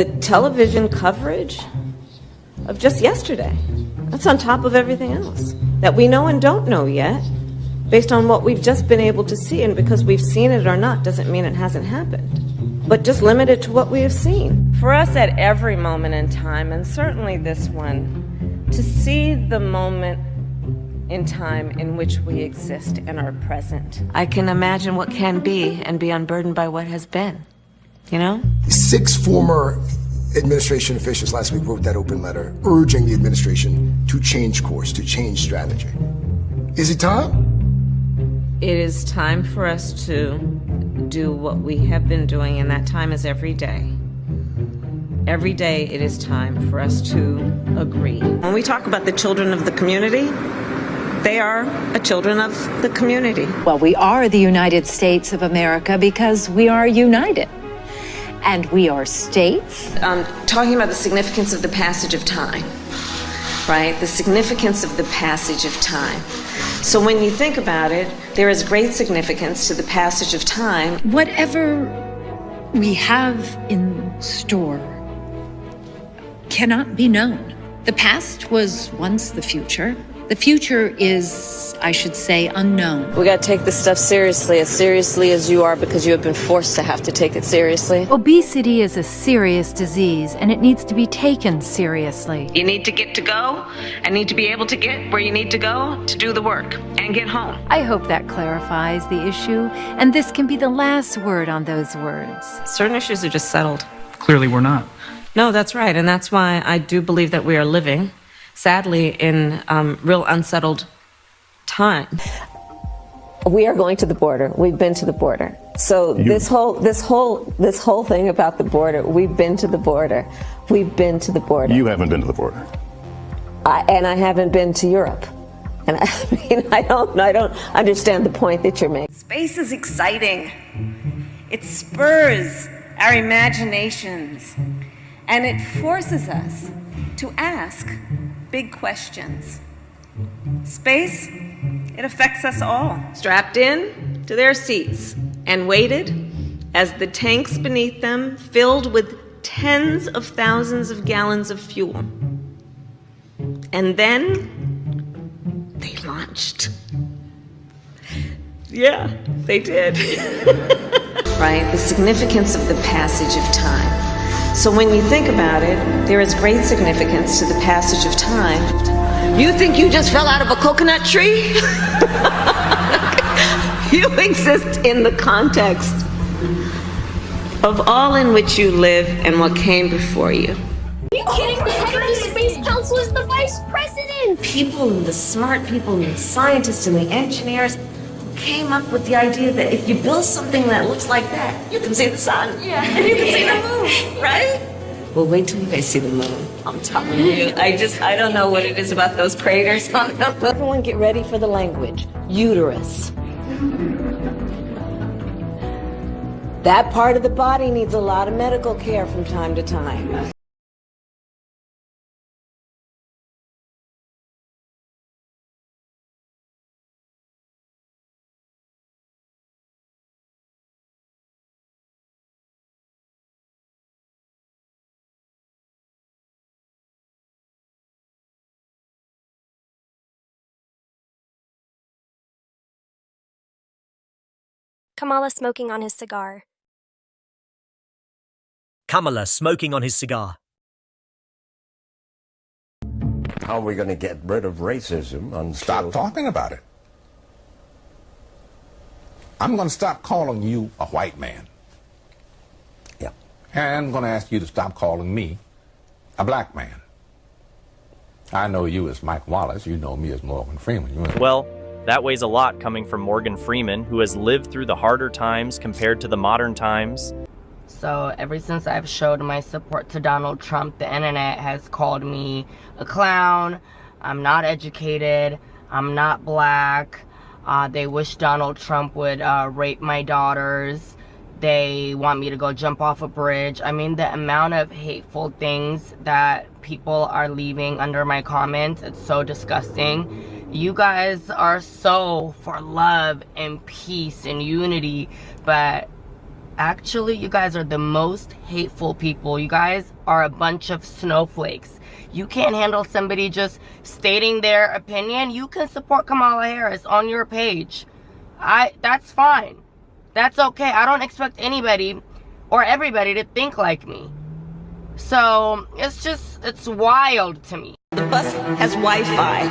The television coverage of just yesterday, that's on top of everything else that we know and don't know yet, based on what we've just been able to see. And because we've seen it or not doesn't mean it hasn't happened, but just limited to what we have seen. For us at every moment in time, and certainly this one, to see the moment in time in which we exist and are present, I can imagine what can be and be unburdened by what has been, you know? 6 former administration officials last week wrote that open letter urging the administration to change course, to change strategy. Is it time? It is time for us to do what we have been doing, and that time is every day. Every day it is time for us to agree. When we talk about the children of the community, they are children of the community. Well, we are the United States of America because we are united. And we are states. Talking about the significance of the passage of time, right? The significance of the passage of time. So when you think about it, there is great significance to the passage of time. Whatever we have in store cannot be known. The past was once the future. The future is, I should say, unknown. We got to take this stuff seriously as you are, because you have been forced to have to take it seriously. Obesity is a serious disease, and it needs to be taken seriously. You need to get to go, and need to be able to get where you need to go to do the work and get home. I hope that clarifies the issue, and this can be the last word on those words. Certain issues are just settled. Clearly we're not. No, that's right, and that's why I do believe that we are living, sadly, in real unsettled time. We are going to the border. We've been to the border. So this whole thing about the border, we've been to the border. We've been to the border. You haven't been to the border. And I haven't been to Europe. And I mean, I don't understand the point that you're making. Space is exciting. It spurs our imaginations, and it forces us to ask big questions. Space, it affects us all. Strapped in to their seats and waited as the tanks beneath them filled with tens of thousands of gallons of fuel. And then they launched. Yeah, they did. Right? The significance of the passage of time. So when you think about it, there is great significance to the passage of time. You think you just fell out of a coconut tree? You exist in the context of all in which you live and what came before you. Are you kidding? The head of the Space Council is the vice president! People, the smart people, and the scientists and the engineers came up with the idea that if you build something that looks like that, you can see the sun. Yeah. And you can see the moon, right? Well, wait till you guys see the moon. I'm telling you. I don't know what it is about those craters on them. Everyone get ready for the language. Uterus. That part of the body needs a lot of medical care from time to time. Kamala smoking on his cigar. Kamala smoking on his cigar. How are we going to get rid of racism until... Stop talking about it. I'm going to stop calling you a white man. Yeah. And I'm going to ask you to stop calling me a black man. I know you as Mike Wallace. You know me as Morgan Freeman. Well, that weighs a lot coming from Morgan Freeman, who has lived through the harder times compared to the modern times. So ever since I've showed my support to Donald Trump, the internet has called me a clown. I'm not educated. I'm not black. They wish Donald Trump would rape my daughters. They want me to go jump off a bridge. I mean, the amount of hateful things that people are leaving under my comments, it's so disgusting. You guys are so for love and peace and unity, but Actually, you guys are the most hateful people. You guys are a bunch of snowflakes. You can't handle somebody just stating their opinion. You can support Kamala Harris on your page. That's fine. That's okay. I don't expect anybody or everybody to think like me. So it's wild to me. The bus has Wi-Fi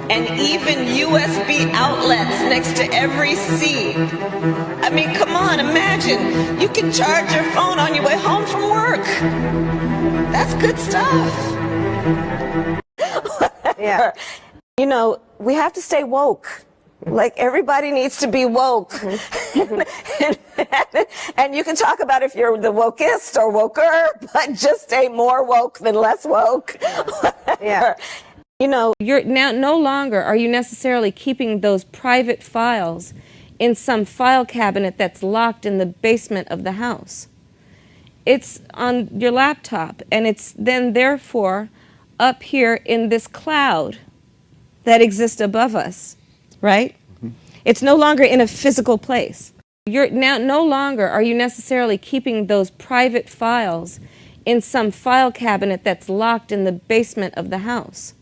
and even USB outlets next to every seat. I mean, come on, imagine. You can charge your phone on your way home from work. That's good stuff. Yeah. You know, we have to stay woke. Like, everybody needs to be woke. And you can talk about if you're the wokest or woker, but just stay more woke than less woke. Yeah. You know, you're now no longer are you necessarily keeping those private files in some file cabinet that's locked in the basement of the house. It's on your laptop, and it's then therefore up here in this cloud that exists above us, right? It's no longer in a physical place. You're now no longer are you necessarily keeping those private files in some file cabinet that's locked in the basement of the house.